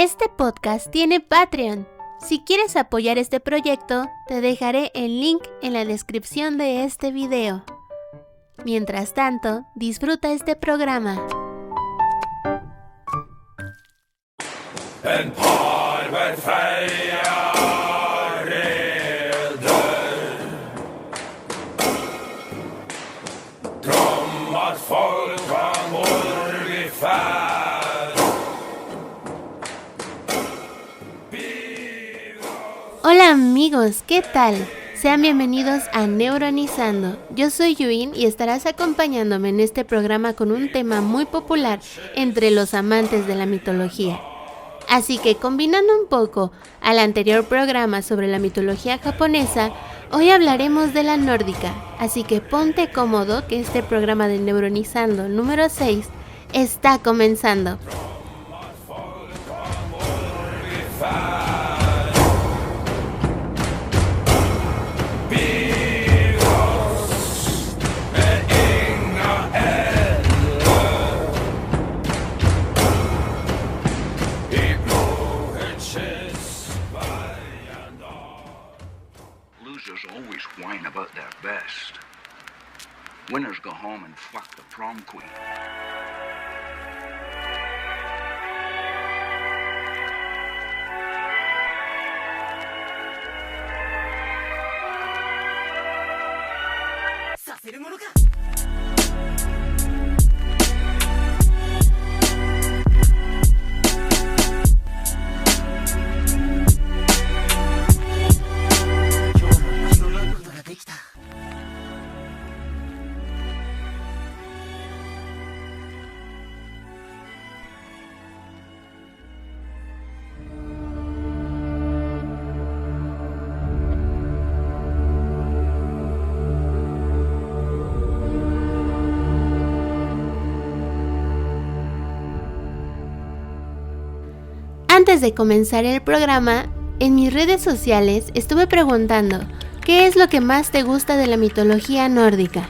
Este podcast tiene Patreon. Si quieres apoyar este proyecto, te dejaré el link en la descripción de este video. Mientras tanto, disfruta este programa. En par ved feia reder Drömmar folk av morgifär Hola amigos, ¿qué tal? Sean bienvenidos a Neuronizando. Yo soy Yuin y estarás acompañándome en este programa con un tema muy popular entre los amantes de la mitología. Así que combinando un poco al anterior programa sobre la mitología japonesa, hoy hablaremos de la nórdica. Así que ponte cómodo que este programa de Neuronizando número 6 está comenzando. Losers always whine about their best. Winners go home and fuck the prom queen. Antes de comenzar el programa, en mis redes sociales estuve preguntando ¿qué es lo que más te gusta de la mitología nórdica?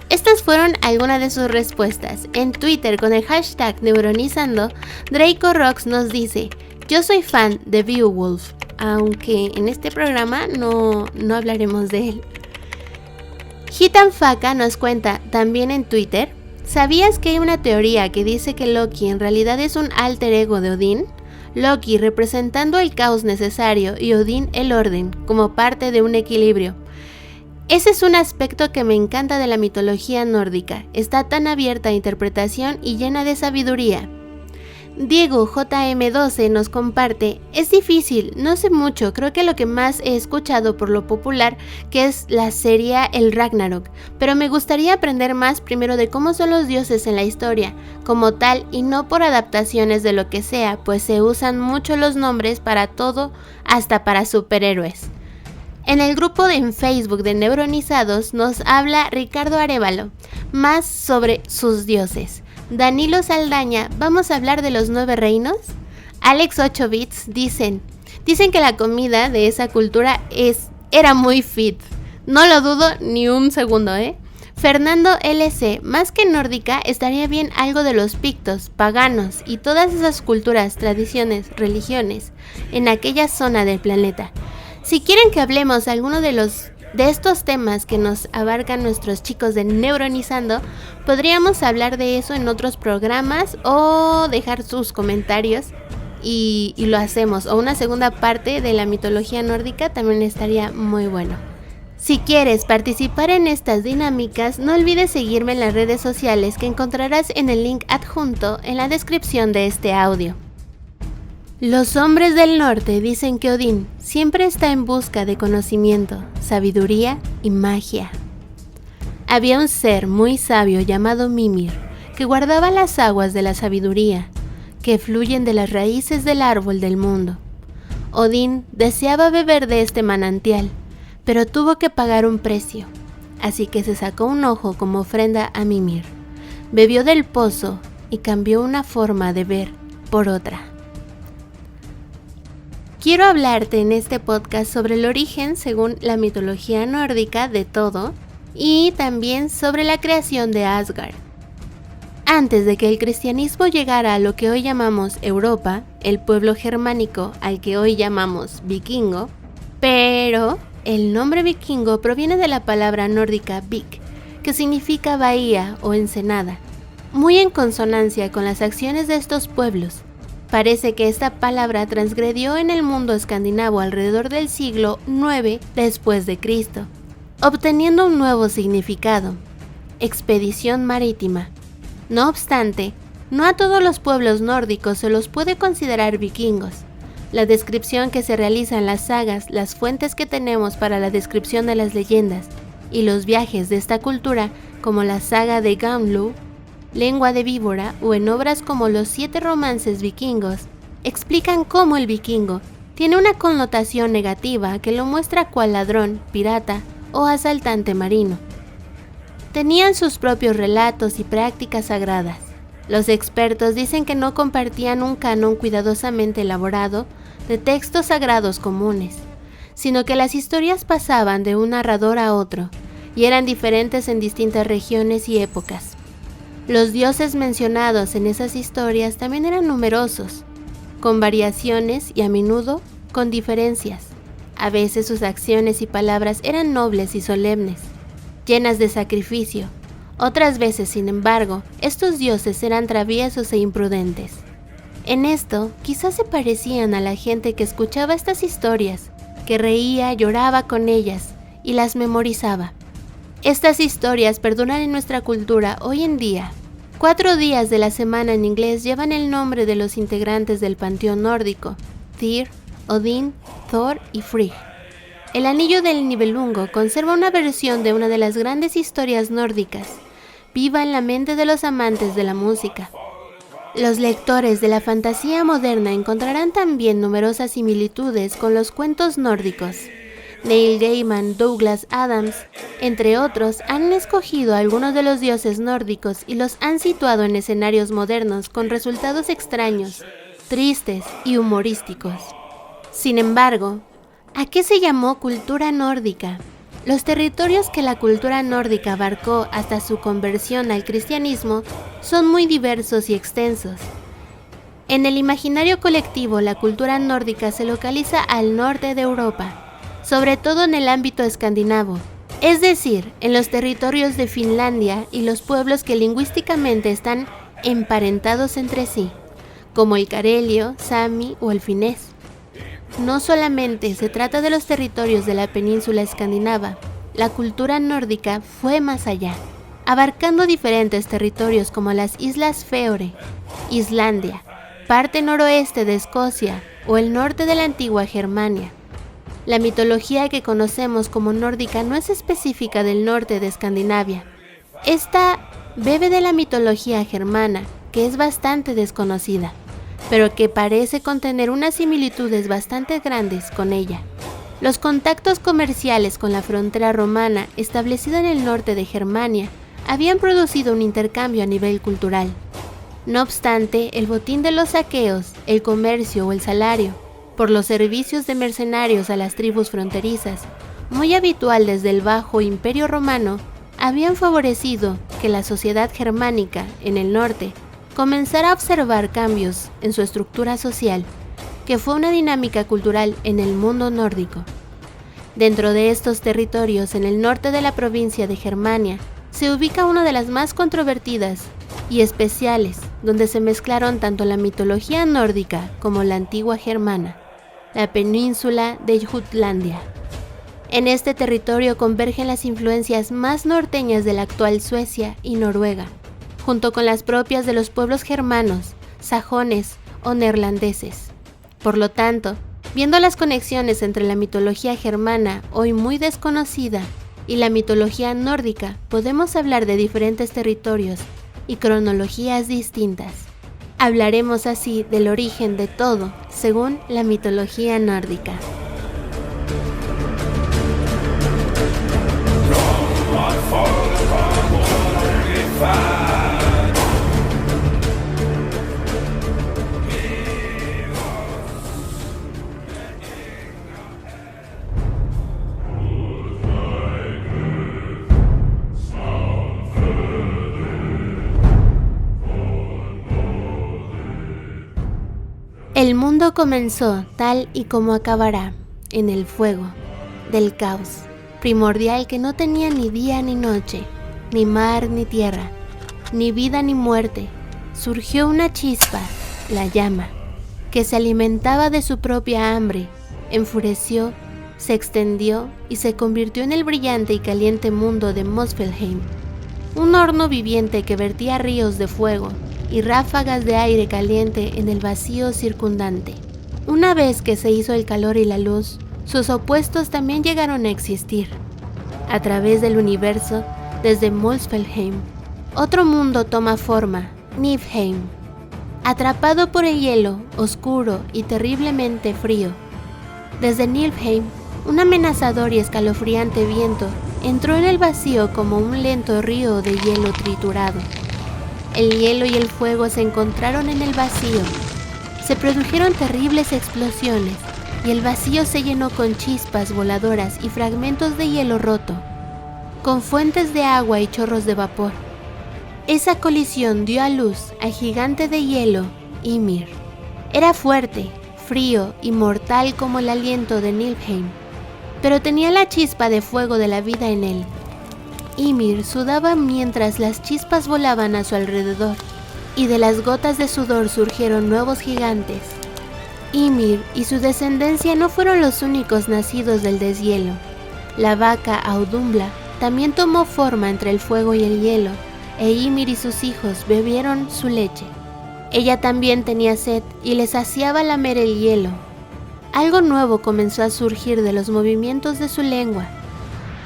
Estas fueron algunas de sus respuestas. En Twitter con el hashtag Neuronizando, Draco Rocks nos dice: yo soy fan de Beowulf, aunque en este programa no hablaremos de él. Hitan Faka nos cuenta también en Twitter: ¿sabías que hay una teoría que dice que Loki en realidad es un alter ego de Odín? Loki representando el caos necesario y Odín el orden, como parte de un equilibrio. Ese es un aspecto que me encanta de la mitología nórdica, está tan abierta a interpretación y llena de sabiduría. Diego JM12 nos comparte: es difícil, no sé mucho, creo que lo que más he escuchado por lo popular que es la serie El Ragnarok, pero me gustaría aprender más primero de cómo son los dioses en la historia, como tal, y no por adaptaciones de lo que sea, pues se usan mucho los nombres para todo, hasta para superhéroes. En el grupo en Facebook de Neuronizados nos habla Ricardo Arévalo, más sobre sus dioses. Danilo Saldaña, ¿vamos a hablar de los 9 reinos? Alex 8 bits dicen que la comida de esa cultura era muy fit. No lo dudo ni un segundo, Fernando LC, más que nórdica, estaría bien algo de los pictos, paganos y todas esas culturas, tradiciones, religiones en aquella zona del planeta. Si quieren que hablemos alguno de estos temas que nos abarcan nuestros chicos de Neuronizando, podríamos hablar de eso en otros programas o dejar sus comentarios y lo hacemos. O una segunda parte de la mitología nórdica también estaría muy bueno. Si quieres participar en estas dinámicas, no olvides seguirme en las redes sociales que encontrarás en el link adjunto en la descripción de este audio. Los hombres del norte dicen que Odín siempre está en busca de conocimiento, sabiduría y magia. Había un ser muy sabio llamado Mimir, que guardaba las aguas de la sabiduría, que fluyen de las raíces del árbol del mundo. Odín deseaba beber de este manantial, pero tuvo que pagar un precio, así que se sacó un ojo como ofrenda a Mimir. Bebió del pozo y cambió una forma de ver por otra. Quiero hablarte en este podcast sobre el origen, según la mitología nórdica, de todo, y también sobre la creación de Asgard. Antes de que el cristianismo llegara a lo que hoy llamamos Europa, el pueblo germánico al que hoy llamamos vikingo, pero el nombre vikingo proviene de la palabra nórdica vik, que significa bahía o ensenada, muy en consonancia con las acciones de estos pueblos. Parece que esta palabra transgredió en el mundo escandinavo alrededor del siglo IX después de Cristo, obteniendo un nuevo significado: expedición marítima. No obstante, no a todos los pueblos nórdicos se los puede considerar vikingos. La descripción que se realiza en las sagas, las fuentes que tenemos para la descripción de las leyendas y los viajes de esta cultura, como la saga de Gamlu, Lengua de víbora, o en obras como los 7 romances vikingos, explican cómo el vikingo tiene una connotación negativa que lo muestra cual ladrón, pirata o asaltante marino. Tenían sus propios relatos y prácticas sagradas. Los expertos dicen que no compartían un canon cuidadosamente elaborado de textos sagrados comunes, sino que las historias pasaban de un narrador a otro y eran diferentes en distintas regiones y épocas. Los dioses mencionados en esas historias también eran numerosos, con variaciones y a menudo con diferencias. A veces sus acciones y palabras eran nobles y solemnes, llenas de sacrificio. Otras veces, sin embargo, estos dioses eran traviesos e imprudentes. En esto, quizás se parecían a la gente que escuchaba estas historias, que reía, lloraba con ellas y las memorizaba. Estas historias perduran en nuestra cultura hoy en día. 4 días de la semana en inglés llevan el nombre de los integrantes del panteón nórdico: Tyr, Odín, Thor y Frigg. El Anillo del Nibelungo conserva una versión de una de las grandes historias nórdicas, viva en la mente de los amantes de la música. Los lectores de la fantasía moderna encontrarán también numerosas similitudes con los cuentos nórdicos. Neil Gaiman, Douglas Adams, entre otros, han escogido algunos de los dioses nórdicos y los han situado en escenarios modernos con resultados extraños, tristes y humorísticos. Sin embargo, ¿a qué se llamó cultura nórdica? Los territorios que la cultura nórdica abarcó hasta su conversión al cristianismo son muy diversos y extensos. En el imaginario colectivo, la cultura nórdica se localiza al norte de Europa, sobre todo en el ámbito escandinavo, es decir, en los territorios de Finlandia y los pueblos que lingüísticamente están emparentados entre sí, como el carelio, sami o el finés. No solamente se trata de los territorios de la península escandinava, la cultura nórdica fue más allá, abarcando diferentes territorios como las Islas Feore, Islandia, parte noroeste de Escocia o el norte de la antigua Germania. La mitología que conocemos como nórdica no es específica del norte de Escandinavia. Esta bebe de la mitología germana, que es bastante desconocida, pero que parece contener unas similitudes bastante grandes con ella. Los contactos comerciales con la frontera romana establecida en el norte de Germania habían producido un intercambio a nivel cultural. No obstante, el botín de los saqueos, el comercio o el salario por los servicios de mercenarios a las tribus fronterizas, muy habitual desde el Bajo Imperio Romano, habían favorecido que la sociedad germánica en el norte comenzara a observar cambios en su estructura social, que fue una dinámica cultural en el mundo nórdico. Dentro de estos territorios, en el norte de la provincia de Germania, se ubica una de las más controvertidas y especiales, donde se mezclaron tanto la mitología nórdica como la antigua germana, la península de Jutlandia. En este territorio convergen las influencias más norteñas de la actual Suecia y Noruega, junto con las propias de los pueblos germanos, sajones o neerlandeses. Por lo tanto, viendo las conexiones entre la mitología germana, hoy muy desconocida, y la mitología nórdica, podemos hablar de diferentes territorios y cronologías distintas. Hablaremos así del origen de todo, según la mitología nórdica. El mundo comenzó tal y como acabará, en el fuego del caos primordial que no tenía ni día ni noche, ni mar ni tierra, ni vida ni muerte. Surgió una chispa, la llama, que se alimentaba de su propia hambre, enfureció, se extendió y se convirtió en el brillante y caliente mundo de Muspelheim, un horno viviente que vertía ríos de fuego y ráfagas de aire caliente en el vacío circundante. Una vez que se hizo el calor y la luz, sus opuestos también llegaron a existir. A través del universo, desde Muspelheim, otro mundo toma forma, Niflheim. Atrapado por el hielo, oscuro y terriblemente frío. Desde Niflheim, un amenazador y escalofriante viento entró en el vacío como un lento río de hielo triturado. El hielo y el fuego se encontraron en el vacío. Se produjeron terribles explosiones y el vacío se llenó con chispas voladoras y fragmentos de hielo roto, con fuentes de agua y chorros de vapor. Esa colisión dio a luz al gigante de hielo, Ymir. Era fuerte, frío y mortal como el aliento de Niflheim, pero tenía la chispa de fuego de la vida en él. Ymir sudaba mientras las chispas volaban a su alrededor, y de las gotas de sudor surgieron nuevos gigantes. Ymir y su descendencia no fueron los únicos nacidos del deshielo. La vaca Audumbla también tomó forma entre el fuego y el hielo, e Ymir y sus hijos bebieron su leche. Ella también tenía sed y les saciaba lamer el hielo. Algo nuevo comenzó a surgir de los movimientos de su lengua.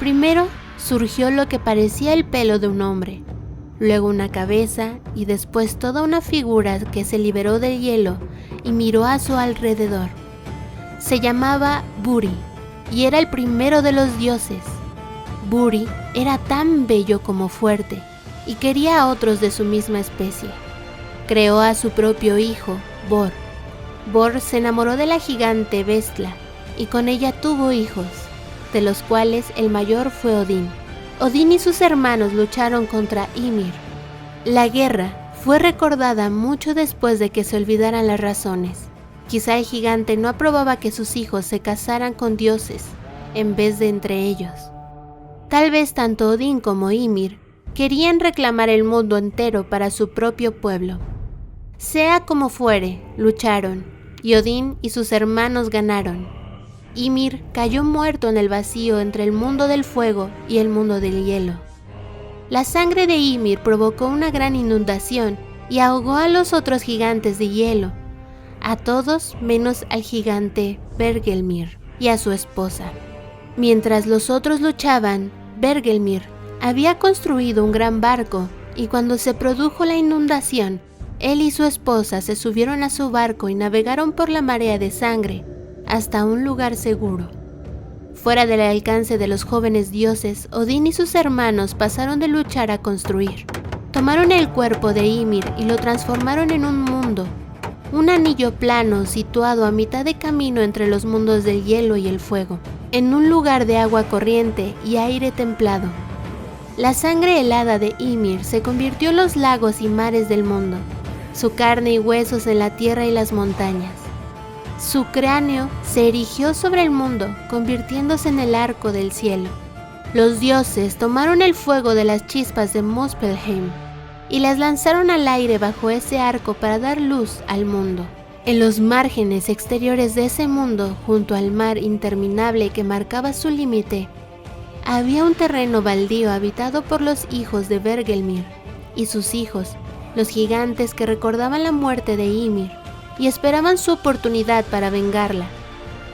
Primero surgió lo que parecía el pelo de un hombre, luego una cabeza y después toda una figura que se liberó del hielo y miró a su alrededor. Se llamaba Buri y era el primero de los dioses. Buri era tan bello como fuerte y quería a otros de su misma especie. Creó a su propio hijo, Bor. Bor se enamoró de la gigante Bestla y con ella tuvo hijos, de los cuales el mayor fue Odín. Odín y sus hermanos lucharon contra Ymir. La guerra fue recordada mucho después de que se olvidaran las razones. Quizá el gigante no aprobaba que sus hijos se casaran con dioses en vez de entre ellos. Tal vez tanto Odín como Ymir querían reclamar el mundo entero para su propio pueblo. Sea como fuere, lucharon, y Odín y sus hermanos ganaron. Ymir cayó muerto en el vacío entre el mundo del fuego y el mundo del hielo. La sangre de Ymir provocó una gran inundación y ahogó a los otros gigantes de hielo, a todos menos al gigante Bergelmir y a su esposa. Mientras los otros luchaban, Bergelmir había construido un gran barco y cuando se produjo la inundación, él y su esposa se subieron a su barco y navegaron por la marea de sangre hasta un lugar seguro. Fuera del alcance de los jóvenes dioses, Odín y sus hermanos pasaron de luchar a construir. Tomaron el cuerpo de Ymir y lo transformaron en un mundo, un anillo plano situado a mitad de camino entre los mundos del hielo y el fuego, en un lugar de agua corriente y aire templado. La sangre helada de Ymir se convirtió en los lagos y mares del mundo, su carne y huesos en la tierra y las montañas. Su cráneo se erigió sobre el mundo, convirtiéndose en el arco del cielo. Los dioses tomaron el fuego de las chispas de Muspelheim y las lanzaron al aire bajo ese arco para dar luz al mundo. En los márgenes exteriores de ese mundo, junto al mar interminable que marcaba su límite, había un terreno baldío habitado por los hijos de Bergelmir y sus hijos, los gigantes que recordaban la muerte de Ymir y esperaban su oportunidad para vengarla.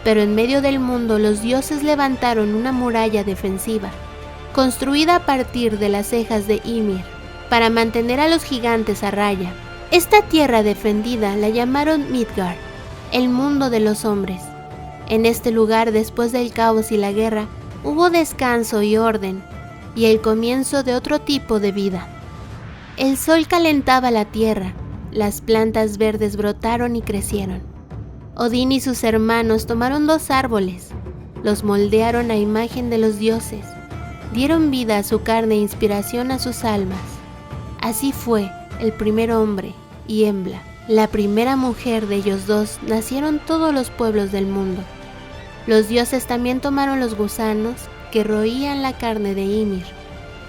Pero en medio del mundo los dioses levantaron una muralla defensiva, construida a partir de las cejas de Ymir, para mantener a los gigantes a raya. Esta tierra defendida la llamaron Midgard, el mundo de los hombres. En este lugar, después del caos y la guerra, hubo descanso y orden, y el comienzo de otro tipo de vida. El sol calentaba la tierra, las plantas verdes brotaron y crecieron. Odín y sus hermanos tomaron 2 árboles, los moldearon a imagen de los dioses, dieron vida a su carne e inspiración a sus almas. Así fue el primer hombre y Embla, la primera mujer de ellos dos, nacieron todos los pueblos del mundo. Los dioses también tomaron los gusanos que roían la carne de Ymir.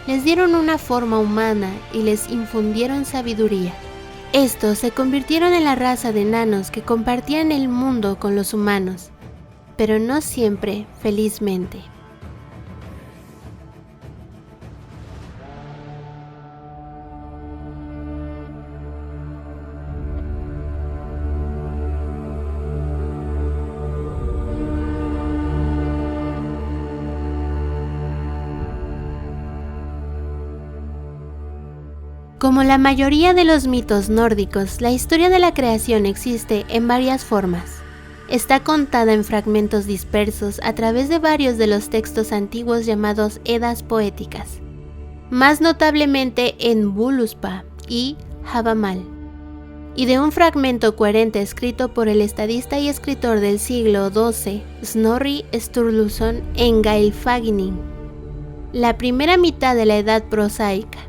Les dieron una forma humana y les infundieron sabiduría. Estos se convirtieron en la raza de enanos que compartían el mundo con los humanos, pero no siempre felizmente. Como la mayoría de los mitos nórdicos, la historia de la creación existe en varias formas. Está contada en fragmentos dispersos a través de varios de los textos antiguos llamados Edas poéticas, más notablemente en Völuspá y Havamal, y de un fragmento coherente escrito por el estadista y escritor del siglo XII, Snorri Sturluson, en Gylfaginning, la primera mitad de la Edad prosaica.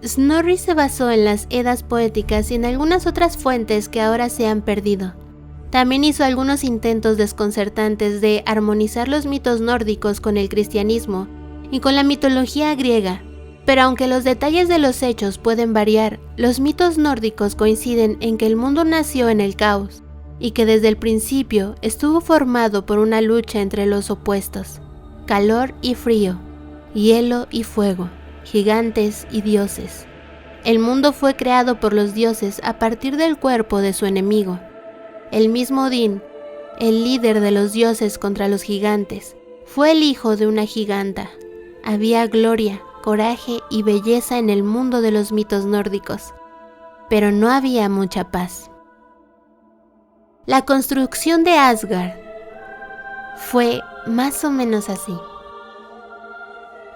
Snorri se basó en las Edas poéticas y en algunas otras fuentes que ahora se han perdido. También hizo algunos intentos desconcertantes de armonizar los mitos nórdicos con el cristianismo y con la mitología griega, pero aunque los detalles de los hechos pueden variar, los mitos nórdicos coinciden en que el mundo nació en el caos y que desde el principio estuvo formado por una lucha entre los opuestos, calor y frío, hielo y fuego, gigantes y dioses. El mundo fue creado por los dioses a partir del cuerpo de su enemigo. El mismo Odín, el líder de los dioses contra los gigantes, fue el hijo de una giganta. Había gloria, coraje y belleza en el mundo de los mitos nórdicos, pero no había mucha paz. La construcción de Asgard fue más o menos así.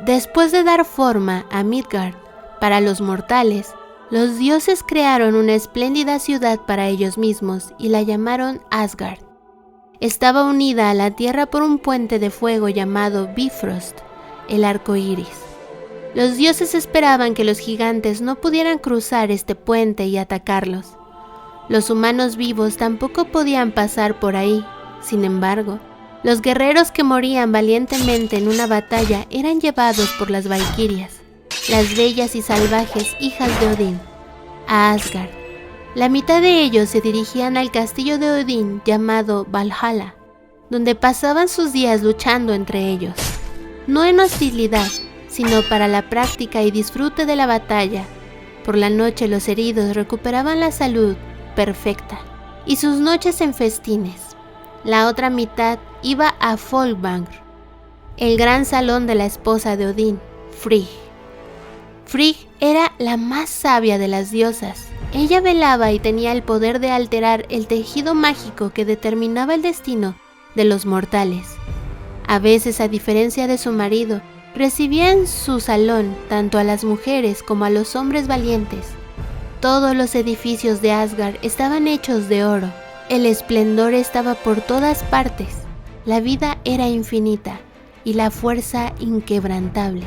Después de dar forma a Midgard para los mortales, los dioses crearon una espléndida ciudad para ellos mismos y la llamaron Asgard. Estaba unida a la tierra por un puente de fuego llamado Bifrost, el arco iris. Los dioses esperaban que los gigantes no pudieran cruzar este puente y atacarlos. Los humanos vivos tampoco podían pasar por ahí. Sin embargo, los guerreros que morían valientemente en una batalla eran llevados por las valquirias, las bellas y salvajes hijas de Odín, a Asgard. La mitad de ellos se dirigían al castillo de Odín llamado Valhalla, donde pasaban sus días luchando entre ellos, no en hostilidad, sino para la práctica y disfrute de la batalla. Por la noche los heridos recuperaban la salud perfecta y sus noches en festines. La otra mitad iba a Folkvangr, el gran salón de la esposa de Odín, Frigg. Frigg era la más sabia de las diosas. Ella velaba y tenía el poder de alterar el tejido mágico que determinaba el destino de los mortales. A veces, a diferencia de su marido, recibía en su salón tanto a las mujeres como a los hombres valientes. Todos los edificios de Asgard estaban hechos de oro. El esplendor estaba por todas partes. La vida era infinita y la fuerza inquebrantable.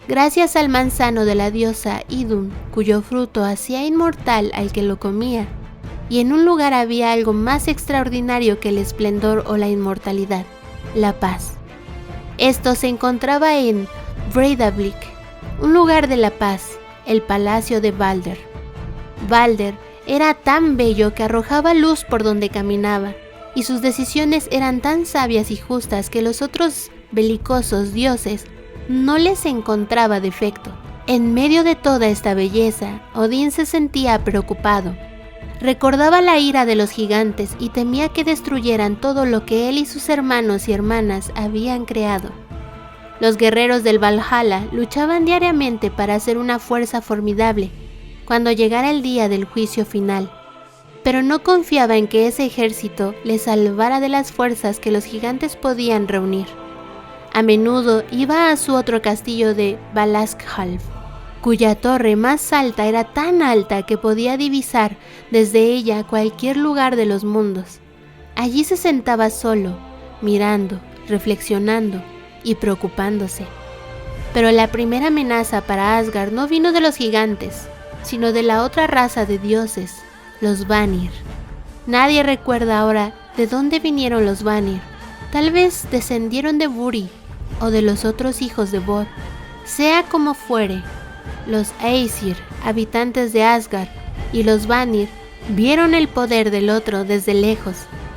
Gracias al manzano de la diosa Idun, cuyo fruto hacía inmortal al que lo comía, y en un lugar había algo más extraordinario que el esplendor o la inmortalidad, la paz. Esto se encontraba en Breidablik, un lugar de la paz, el palacio de Balder. Balder era tan bello que arrojaba luz por donde caminaba, y sus decisiones eran tan sabias y justas que los otros belicosos dioses no les encontraba defecto. En medio de toda esta belleza, Odín se sentía preocupado. Recordaba la ira de los gigantes y temía que destruyeran todo lo que él y sus hermanos y hermanas habían creado. Los guerreros del Valhalla luchaban diariamente para hacer una fuerza formidable cuando llegara el día del juicio final, pero no confiaba en que ese ejército les salvara de las fuerzas que los gigantes podían reunir. A menudo iba a su otro castillo de Valaskjalf, cuya torre más alta era tan alta que podía divisar desde ella cualquier lugar de los mundos. Allí se sentaba solo, mirando, reflexionando y preocupándose. Pero la primera amenaza para Asgard no vino de los gigantes, sino de la otra raza de dioses, los Vanir. Nadie recuerda ahora de dónde vinieron los Vanir. Tal vez descendieron de Buri o de los otros hijos de Bod. Sea como fuere, los Aesir, habitantes de Asgard, y los Vanir vieron el poder del otro desde lejos.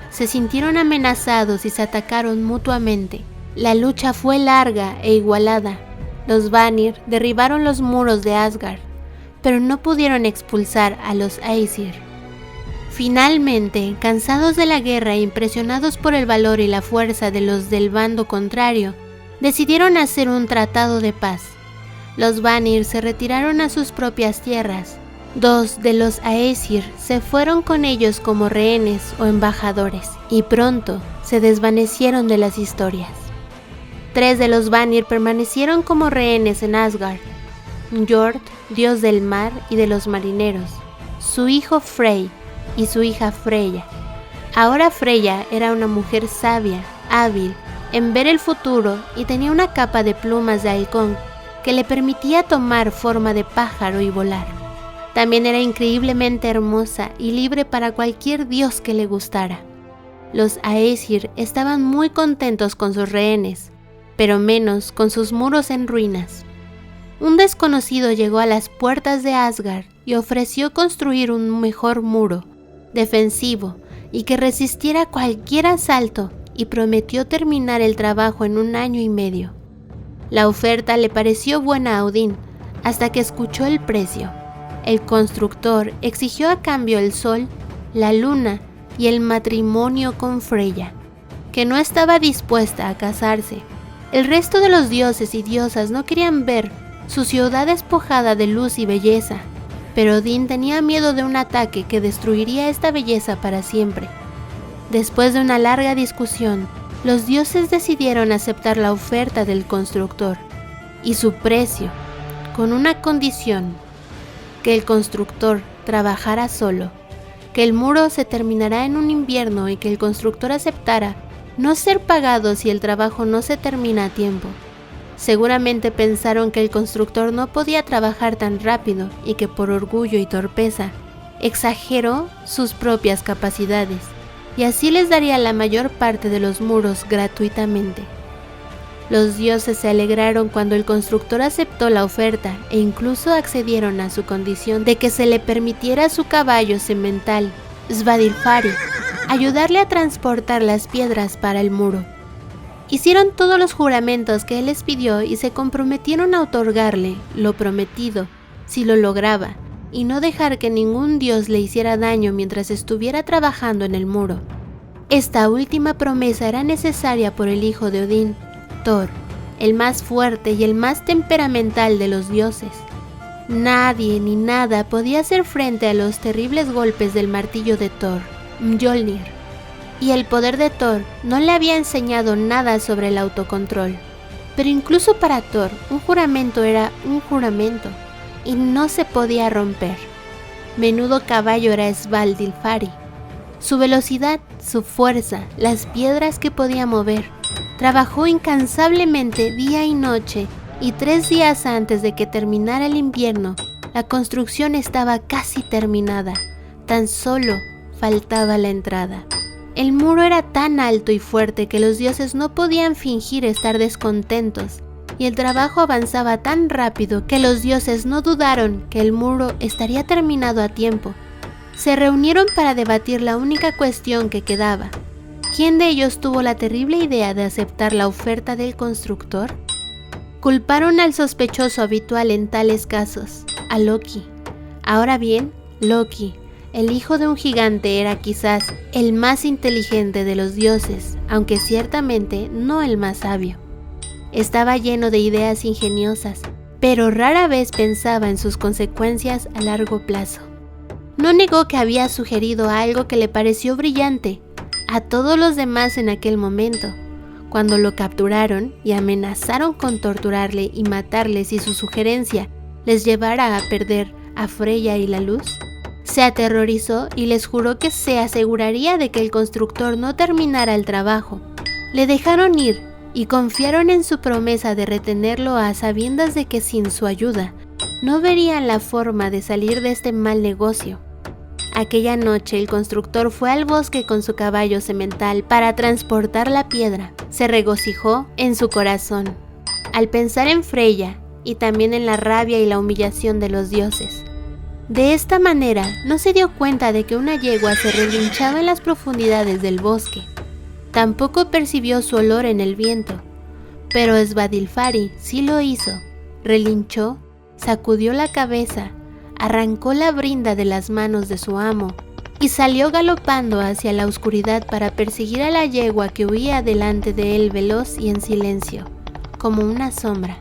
Se sintieron amenazados y se atacaron mutuamente. La lucha fue larga e igualada. Los Vanir derribaron los muros de Asgard, pero no pudieron expulsar a los Aesir. Finalmente, cansados de la guerra e impresionados por el valor y la fuerza de los del bando contrario, decidieron hacer un tratado de paz. Los Vanir se retiraron a sus propias tierras. 2 de los Aesir se fueron con ellos como rehenes o embajadores, y pronto se desvanecieron de las historias. 3 de los Vanir permanecieron como rehenes en Asgard: Njord, dios del mar y de los marineros, su hijo Frey y su hija Freya. Ahora Freya era una mujer sabia, hábil en ver el futuro, y tenía una capa de plumas de halcón que le permitía tomar forma de pájaro y volar. También era increíblemente hermosa y libre para cualquier dios que le gustara. Los Aesir estaban muy contentos con sus rehenes, pero menos con sus muros en ruinas. Un desconocido llegó a las puertas de Asgard y ofreció construir un mejor muro, defensivo y que resistiera cualquier asalto, y prometió terminar el trabajo en 1 año y medio. La oferta le pareció buena a Odín, hasta que escuchó el precio. El constructor exigió a cambio el sol, la luna y el matrimonio con Freya, que no estaba dispuesta a casarse. El resto de los dioses y diosas no querían ver su ciudad despojada de luz y belleza, pero Odín tenía miedo de un ataque que destruiría esta belleza para siempre. Después de una larga discusión, los dioses decidieron aceptar la oferta del constructor y su precio, con una condición: que el constructor trabajara solo, que el muro se terminará en un invierno y que el constructor aceptara no ser pagado si el trabajo no se termina a tiempo. Seguramente pensaron que el constructor no podía trabajar tan rápido y que por orgullo y torpeza exageró sus propias capacidades, y así les daría la mayor parte de los muros gratuitamente. Los dioses se alegraron cuando el constructor aceptó la oferta e incluso accedieron a su condición de que se le permitiera a su caballo semental, Svadilfari, ayudarle a transportar las piedras para el muro. Hicieron todos los juramentos que él les pidió y se comprometieron a otorgarle lo prometido si lo lograba, y no dejar que ningún dios le hiciera daño mientras estuviera trabajando en el muro. Esta última promesa era necesaria por el hijo de Odín, Thor, el más fuerte y el más temperamental de los dioses. Nadie ni nada podía hacer frente a los terribles golpes del martillo de Thor, Mjolnir, y el poder de Thor no le había enseñado nada sobre el autocontrol. Pero incluso para Thor, un juramento era un juramento, y no se podía romper. Menudo caballo era Svadilfari. Su velocidad, su fuerza, las piedras que podía mover. Trabajó incansablemente día y noche, y 3 días antes de que terminara el invierno, la construcción estaba casi terminada. Tan solo faltaba la entrada. El muro era tan alto y fuerte que los dioses no podían fingir estar descontentos, y el trabajo avanzaba tan rápido que los dioses no dudaron que el muro estaría terminado a tiempo. Se reunieron para debatir la única cuestión que quedaba: ¿quién de ellos tuvo la terrible idea de aceptar la oferta del constructor? Culparon al sospechoso habitual en tales casos, a Loki. Ahora bien, Loki, el hijo de un gigante, era quizás el más inteligente de los dioses, aunque ciertamente no el más sabio. Estaba lleno de ideas ingeniosas, pero rara vez pensaba en sus consecuencias a largo plazo. No negó que había sugerido algo que le pareció brillante a todos los demás en aquel momento, cuando lo capturaron y amenazaron con torturarle y matarle si su sugerencia les llevara a perder a Freya y la luz. Se aterrorizó y les juró que se aseguraría de que el constructor no terminara el trabajo. Le dejaron ir y confiaron en su promesa de retenerlo a sabiendas de que sin su ayuda no verían la forma de salir de este mal negocio. Aquella noche el constructor fue al bosque con su caballo semental para transportar la piedra. Se regocijó en su corazón al pensar en Freya y también en la rabia y la humillación de los dioses. De esta manera no se dio cuenta de que una yegua se relinchaba en las profundidades del bosque. Tampoco percibió su olor en el viento, pero Svadilfari sí lo hizo. Relinchó, sacudió la cabeza, arrancó la brinda de las manos de su amo y salió galopando hacia la oscuridad para perseguir a la yegua que huía delante de él veloz y en silencio, como una sombra.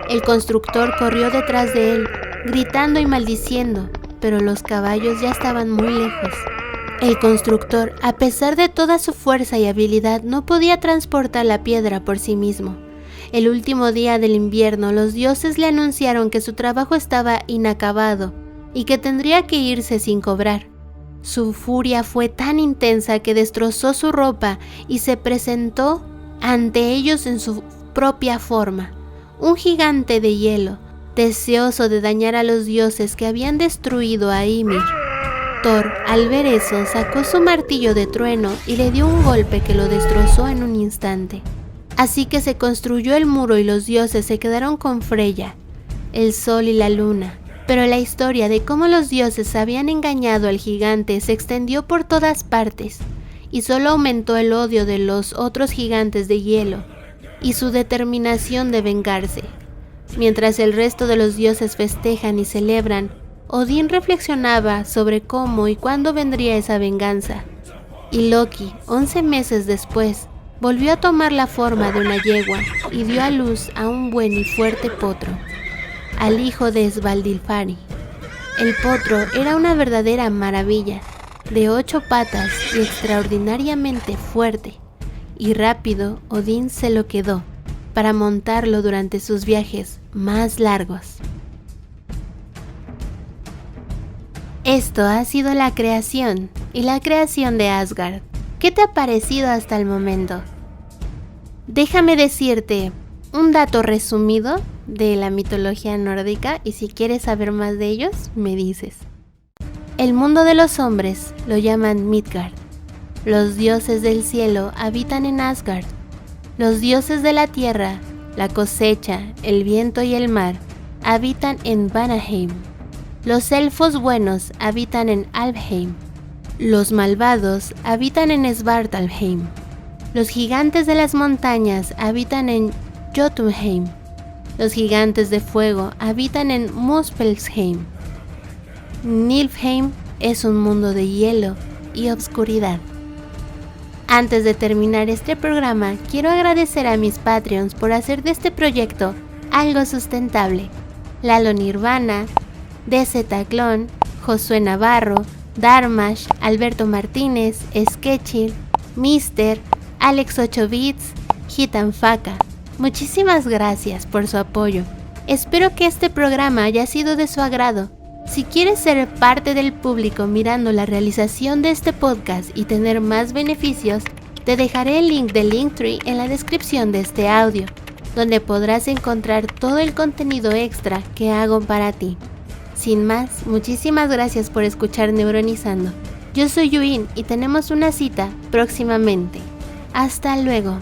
El constructor corrió detrás de él, gritando y maldiciendo, pero los caballos ya estaban muy lejos. El constructor, a pesar de toda su fuerza y habilidad, no podía transportar la piedra por sí mismo. El último día del invierno, los dioses le anunciaron que su trabajo estaba inacabado y que tendría que irse sin cobrar. Su furia fue tan intensa que destrozó su ropa y se presentó ante ellos en su propia forma, un gigante de hielo, deseoso de dañar a los dioses que habían destruido a Ymir. Thor, al ver eso, sacó su martillo de trueno y le dio un golpe que lo destrozó en un instante. Así que se construyó el muro y los dioses se quedaron con Freya, el sol y la luna. Pero la historia de cómo los dioses habían engañado al gigante se extendió por todas partes y solo aumentó el odio de los otros gigantes de hielo y su determinación de vengarse. Mientras el resto de los dioses festejan y celebran, Odín reflexionaba sobre cómo y cuándo vendría esa venganza. Y Loki, 11 meses después, volvió a tomar la forma de una yegua y dio a luz a un buen y fuerte potro, al hijo de Svadilfari. El potro era una verdadera maravilla, de 8 patas y extraordinariamente fuerte, y rápido Odín se lo quedó para montarlo durante sus viajes más largos. Esto ha sido la creación y la creación de Asgard. ¿Qué te ha parecido hasta el momento? Déjame decirte un dato resumido de la mitología nórdica y si quieres saber más de ellos, me dices. El mundo de los hombres lo llaman Midgard. Los dioses del cielo habitan en Asgard. Los dioses de la tierra, la cosecha, el viento y el mar habitan en Vanaheim. Los elfos buenos habitan en Alfheim. Los malvados habitan en Svartalfheim. Los gigantes de las montañas habitan en Jotunheim. Los gigantes de fuego habitan en Muspelheim. Niflheim es un mundo de hielo y obscuridad. Antes de terminar este programa, quiero agradecer a mis Patreons por hacer de este proyecto algo sustentable. Lalo Nirvana, DZ Clon, Josué Navarro, Darmash, Alberto Martínez, Sketchir, Mister, Alex 8 Bits, Hitan Faka. Muchísimas gracias por su apoyo. Espero que este programa haya sido de su agrado. Si quieres ser parte del público mirando la realización de este podcast y tener más beneficios, te dejaré el link de Linktree en la descripción de este audio, donde podrás encontrar todo el contenido extra que hago para ti. Sin más, muchísimas gracias por escuchar Neuronizando. Yo soy Yuin y tenemos una cita próximamente. Hasta luego.